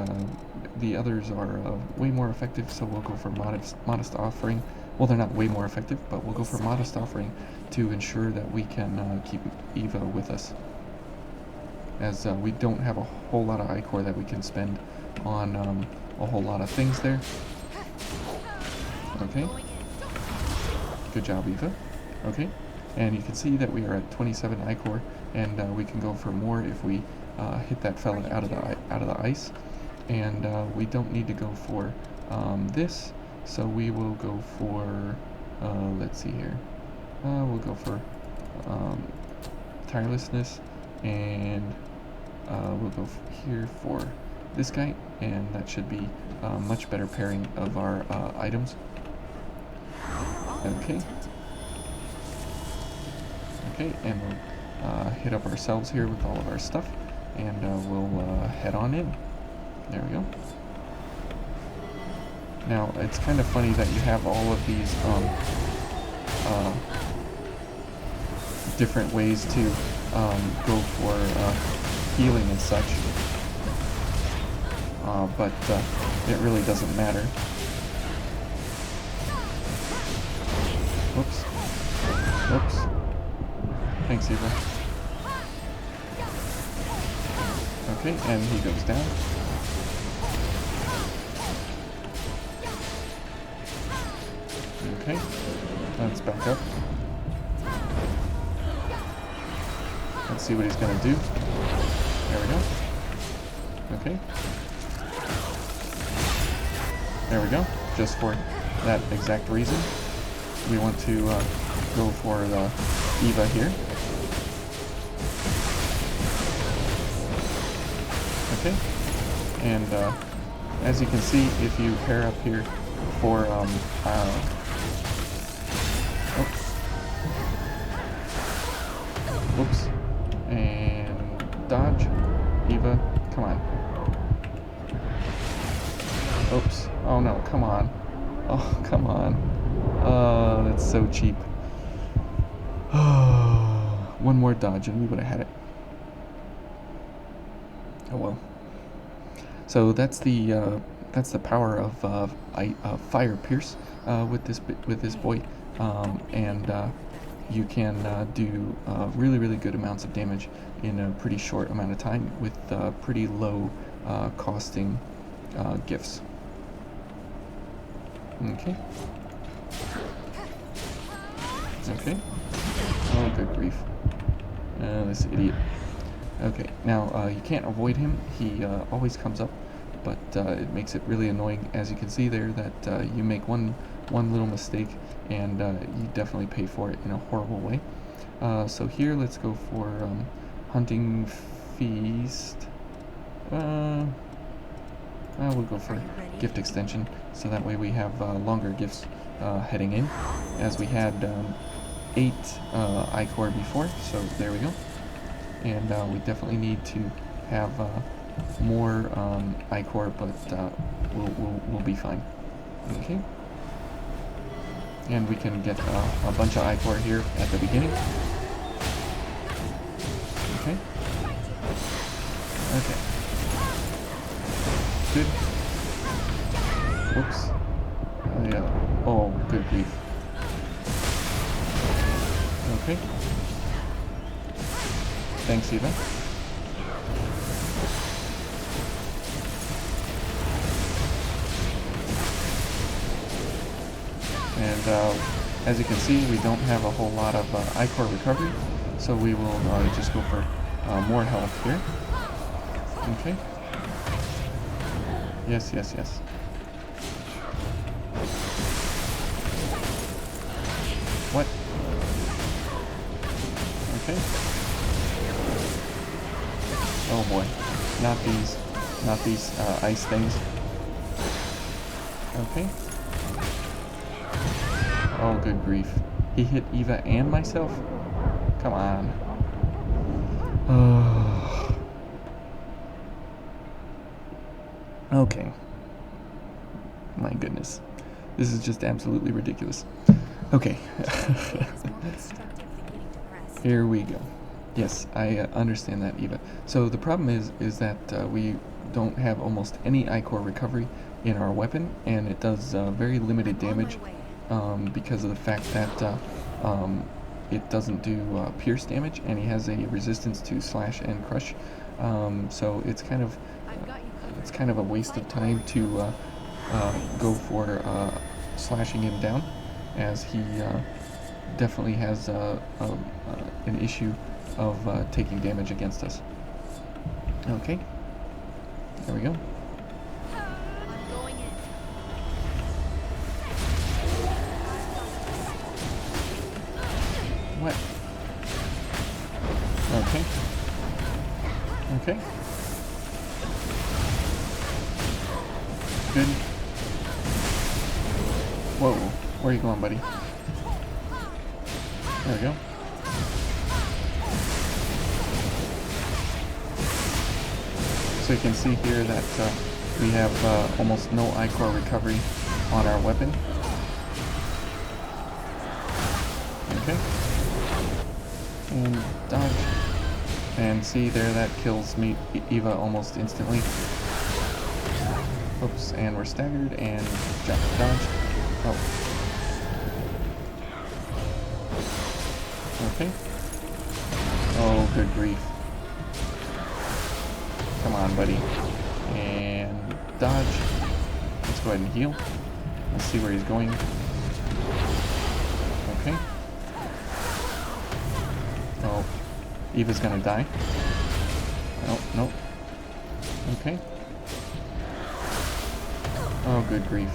the others are way more effective, so we'll go for modest offering. Well, they're not way more effective, but we'll go for modest offering to ensure that we can keep Eva with us, as we don't have a whole lot of ichor that we can spend on a whole lot of things there. Okay. Good job, Eva. Okay. And you can see that we are at 27 ichor, and we can go for more if we hit that fella out of the ice. And we don't need to go for this, so we will go for let's see here. We'll go for tirelessness, and we'll go here for this guy, and that should be a much better pairing of our items. Okay. Okay, and we'll hit up ourselves here with all of our stuff, and we'll head on in. There we go. Now, it's kind of funny that you have all of these different ways to go for healing and such, but it really doesn't matter. Whoops. Whoops. Thanks, Eva. Okay, and he goes down. Okay, let's back up. Let's see what he's gonna do. There we go. Okay. There we go. Just for that exact reason, we want to go for the Eva here. Okay. And as you can see, if you pair up here for whoops, and dodge, Eva, come on. Oops, oh no, come on. Oh, come on. That's so cheap. One more dodge and we would have had it. Oh well. So that's the power of fire pierce with this boy, and you can do really good amounts of damage in a pretty short amount of time with pretty low costing gifts. Okay. Okay. Oh, good grief. This idiot. Okay, now you can't avoid him. He always comes up, but it makes it really annoying, as you can see there, that you make one little mistake and you definitely pay for it in a horrible way. So here, let's go for Hunting Feast. We'll go for Gift Extension, so that way we have longer gifts heading in, as we had 8 ichor before, so there we go. And we definitely need to have more ichor, but we'll be fine. Okay. And we can get a bunch of ichor here at the beginning. Okay. Okay. Good. Whoops. Yeah. Oh, good grief. Okay. Thanks, Eva. And as you can see, we don't have a whole lot of ichor recovery, so we will just go for more health here. Okay. Yes, yes, yes. What? Okay. Oh boy. Not these ice things. Okay. Oh, good grief. He hit Eva and myself? Come on. Okay. My goodness. This is just absolutely ridiculous. Okay. Here we go. Yes, I understand that, Eva. So the problem is that we don't have almost any I-core recovery in our weapon, and it does very limited damage because of the fact that it doesn't do pierce damage, and he has a resistance to slash and crush. So it's kind of a waste of time to go for slashing him down, as he definitely has an issue of taking damage against us. Okay, there we go. What? Okay. Okay. Good. Whoa, where are you going, buddy? There we go. So you can see here that we have almost no I-core recovery on our weapon. Okay. And dodge. And see there, that kills me, Eva, almost instantly. Oops, and we're staggered, and dodge. Oh. Okay. Oh, good grief. Come on, buddy. And dodge. Let's go ahead and heal. Let's see where he's going. Okay. Oh, Eva's gonna die. Oh, nope. Okay. Oh, good grief.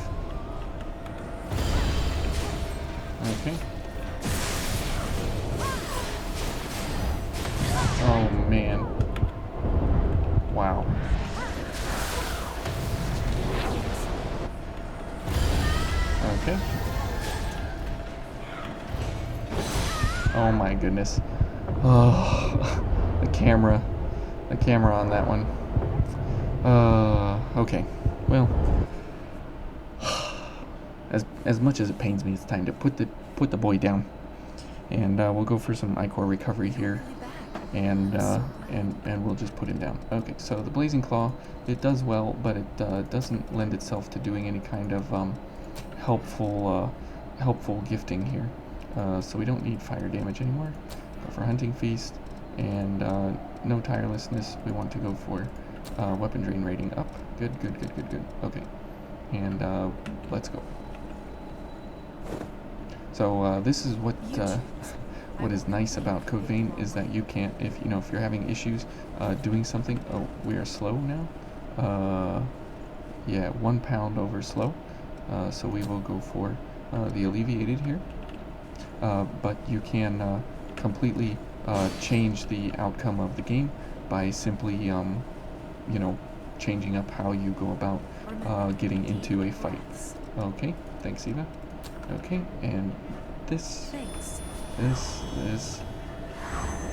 Okay. Oh, man. Wow. Okay. Oh my goodness. Oh, the camera on that one. Okay. Well, as much as it pains me, it's time to put the boy down, and we'll go for some I-core recovery here, and we'll just put him down. Okay. So the Blazing Claw, it does well, but it doesn't lend itself to doing any kind of helpful gifting here. So we don't need fire damage anymore. Go for Hunting Feast, and no tirelessness. We want to go for weapon drain rating up. Good. Okay, and let's go. So this is what is nice about Code Vein, is that you can't, if you're having issues doing something. Oh, we are slow now. Yeah, 1 pound over slow. So we will go for the alleviated here. But you can completely change the outcome of the game by simply, changing up how you go about getting into a fight. Okay, thanks, Eva. Okay, and this,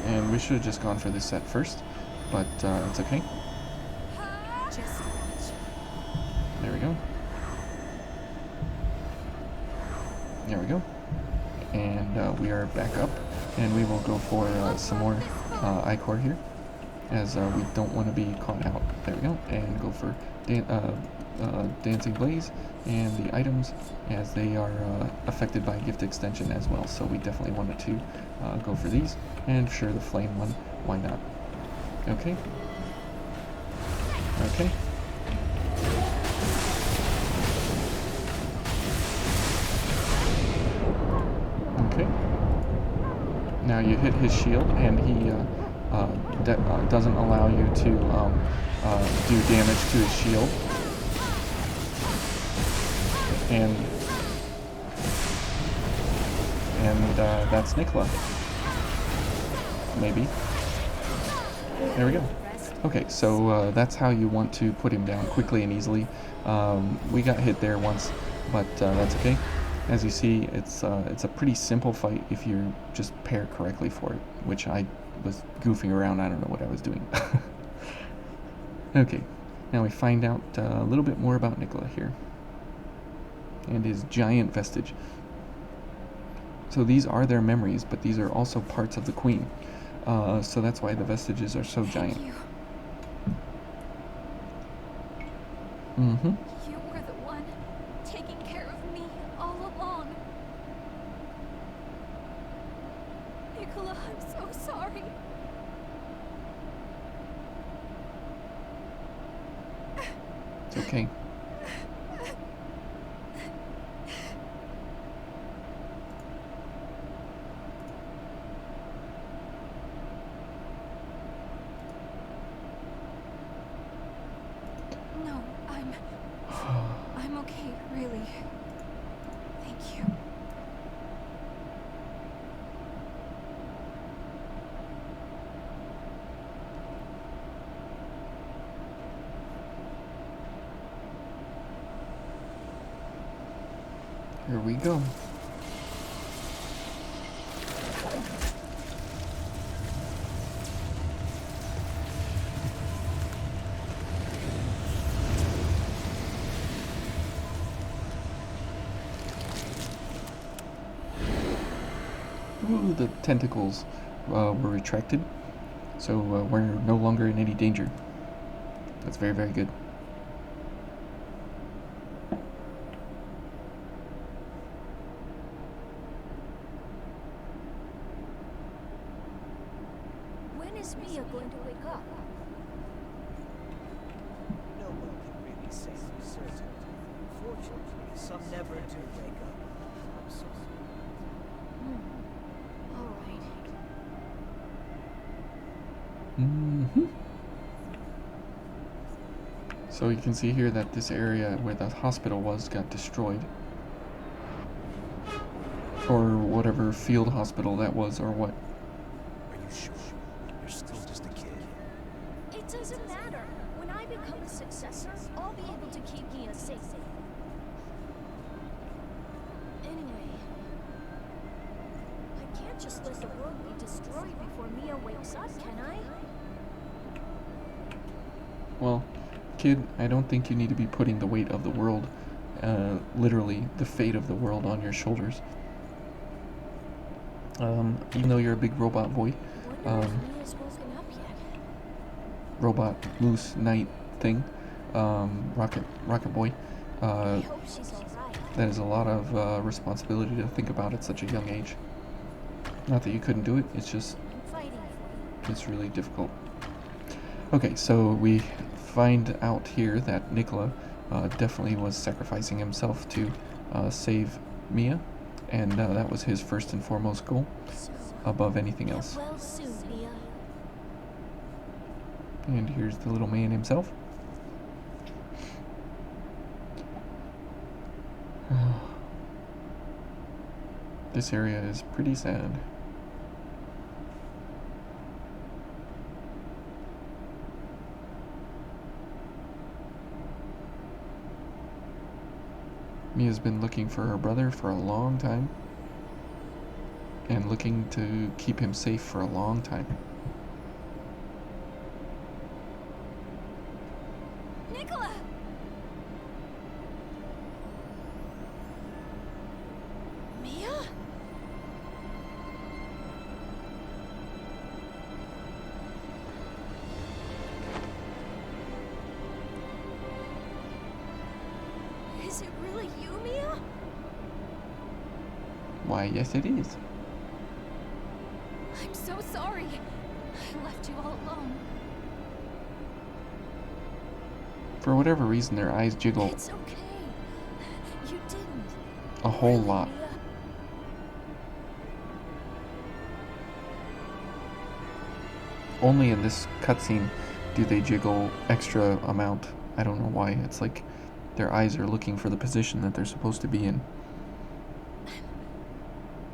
and we should have just gone for this set first, but it's okay. There we go. There we go. And we are back up, and we will go for some more I-core here, as we don't want to be caught out. There we go. And go for Dancing Blaze, and the items, as they are affected by gift extension as well. So we definitely wanted to go for these, and sure, the flame one, why not? Okay. Okay. Okay. Now you hit his shield, and he doesn't allow you to do damage to his shield. And that's Nicola. Maybe. There we go. Okay, so that's how you want to put him down quickly and easily. We got hit there once, but that's okay. As you see, it's a pretty simple fight if you just pair correctly for it, which I was goofing around. I don't know what I was doing. Okay, now we find out a little bit more about Nicola here and his giant vestige. So these are their memories, but these are also parts of the Queen. So that's why the vestiges are so giant. Thank you. Mm-hmm. You were the one taking care of me all along. Nicola, I'm so sorry. It's okay. No, I'm okay, really. Thank you. Here we go. Ooh, the tentacles were retracted, so we're no longer in any danger. That's very, very good. When is Mia going to wake up? No one can really say for certain. Fortunately, some never do wake up. I'm sorry. All right. Mm-hmm. So you can see here that this area where the hospital was got destroyed. Or whatever field hospital that was, or what. Are you sure? You're still just a kid. It doesn't matter. When I become a successor, I'll be able to keep Mia safe. Anyway, I can't just let the world be destroyed before Mia wakes up, can I? Well, kid, I don't think you need to be putting the weight of the world, literally the fate of the world, on your shoulders. Even though you're a big robot boy, Wonder if Mia's woken up yet. robot loose knight thing, rocket boy, I hope she's all right. that is a lot of responsibility to think about at such a young age. Not that you couldn't do it, it's just, I'm fighting for you. it's really difficult. Okay, so we find out here that Nicola definitely was sacrificing himself to save Mia, and that was his first and foremost goal, So, above anything get else. well soon, Mia. And here's the little man himself. This area is pretty sad. Mia's been looking for her brother for a long time, and looking to keep him safe for a long time. Nicola! Mia? Is it really you, Mia? Why, yes it is. I'm so sorry. I left you all alone. For whatever reason, their eyes jiggle It's okay. You didn't. a whole Really, lot. Mia? Only in this cutscene do they jiggle extra amount. I don't know why. It's like their eyes are looking for the position that they're supposed to be in.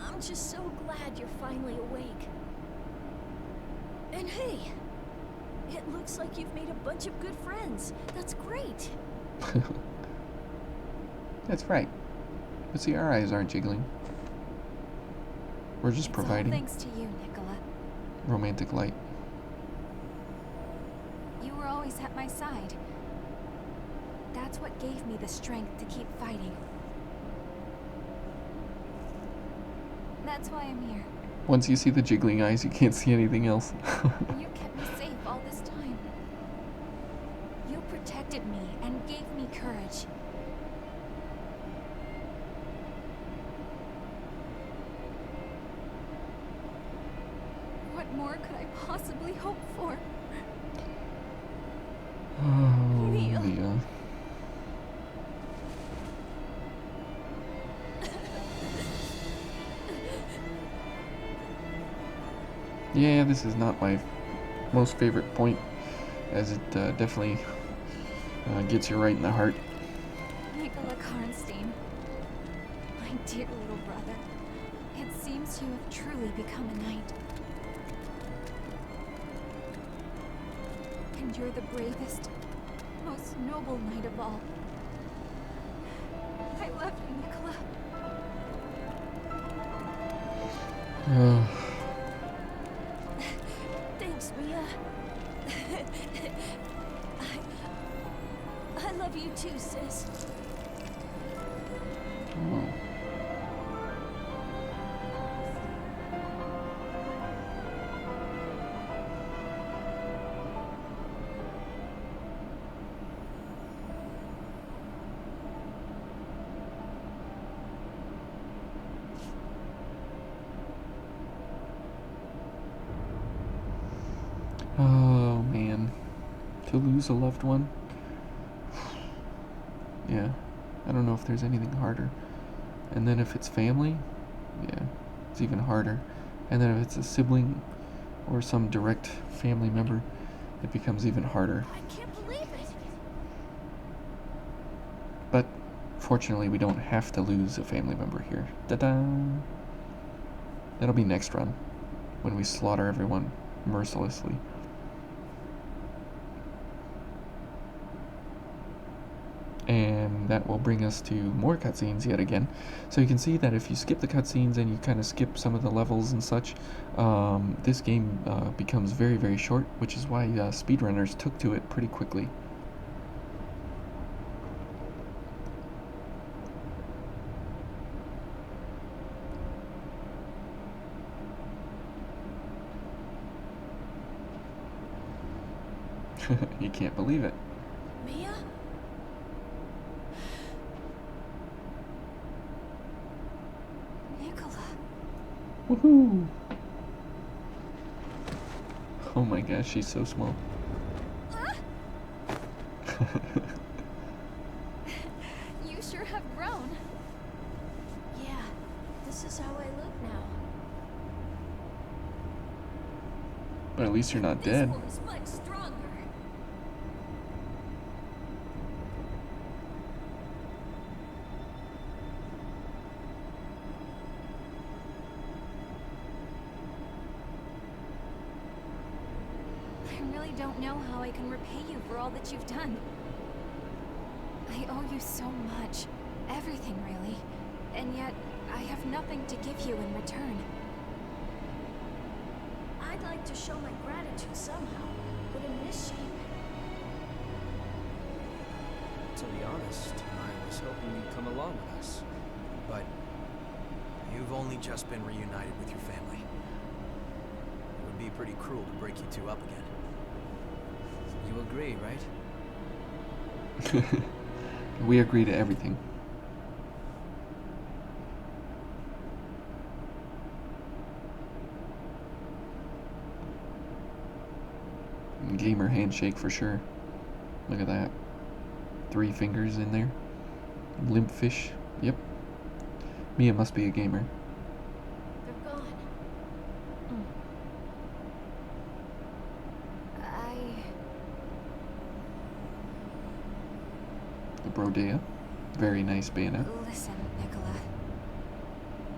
I'm just so glad you're finally awake. And hey, it looks like you've made a bunch of good friends. That's great. That's right. But see, our eyes aren't jiggling. We're just It's providing all thanks to you, Nicola. romantic light. You were always at my side. That's what gave me the strength to keep fighting. That's why I'm here. Once you see the jiggling eyes, you can't see anything else. You kept me safe all this time. You protected me and gave me courage. What more could I possibly hope for? Oh, Mia. Mia. Yeah, this is not my most favorite point, as it definitely gets you right in the heart. Nicola Karnstein, my dear little brother, it seems you have truly become a knight. And you're the bravest, most noble knight of all. I love you, Nicola. Thanks, Mia. I love you too, sis. Oh. Oh man, to lose a loved one. Yeah, I don't know if there's anything harder. And then if it's family, yeah, it's even harder. And then if it's a sibling or some direct family member, it becomes even harder. I can't believe it. But fortunately, we don't have to lose a family member here. Ta-da! That'll be next run, when we slaughter everyone mercilessly. And that will bring us to more cutscenes yet again. So you can see that if you skip the cutscenes and you kind of skip some of the levels and such, this game becomes very, very short, which is why speedrunners took to it pretty quickly. You can't believe it. Mia? Nicola. Woohoo! Oh my gosh, she's so small. You sure have grown. Yeah, this is how I look now. But at least you're not This dead. one's much stronger. I really don't know how I can repay you for all that you've done. I owe you so much. Everything, really. And yet, I have nothing to give you in return. I'd like to show my gratitude somehow, but in this shape. To be honest, I was hoping you'd come along with us. But You've only just been reunited with your family. It would be pretty cruel to break you two up again. you agree, right? We agree to everything. Gamer handshake for sure. Look at that. 3 fingers in there. Limp fish. Yep. Mia must be a gamer. They're gone. The Brodea. Very nice banner. Listen, Nicola.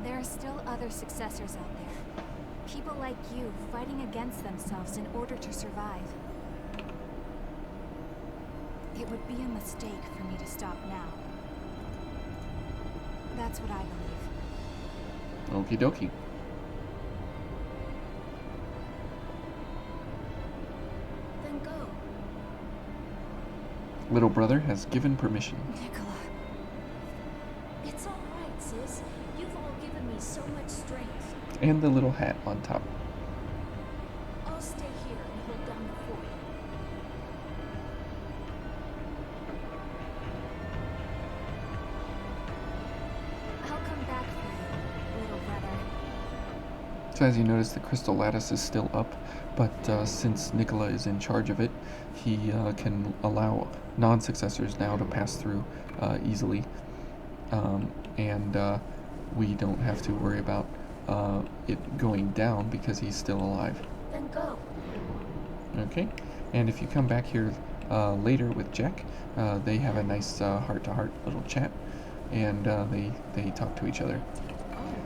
There are still other successors out there. People like you fighting against themselves in order to survive. It would be a mistake for me to stop now. That's That's what I believe. Okie dokie. Then go. Little brother has given permission. Nicola. It's all right, sis. You've all given me so much strength. And the little hat on top. I'll stay here and hold down the fort. I'll come back for you, little brother. So as you notice, the crystal lattice is still up, but since Nicola is in charge of it, he can allow non-successors now to pass through easily, and we don't have to worry about it going down because he's still alive. Then go. Okay, and if you come back here later with Jack, they have a nice heart-to-heart little chat, and they talk to each other.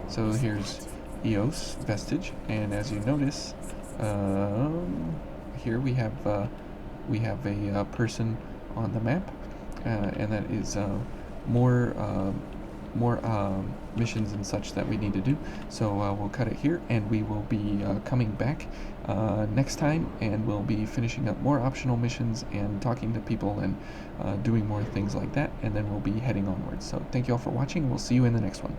So here's Eos Vestige, and as you notice, here we have a person on the map, and that is more missions and such that we need to do. So we'll cut it here, and we will be coming back next time, and we'll be finishing up more optional missions and talking to people and doing more things like that, and then we'll be heading onwards. So thank you all for watching, and we'll see you in the next one.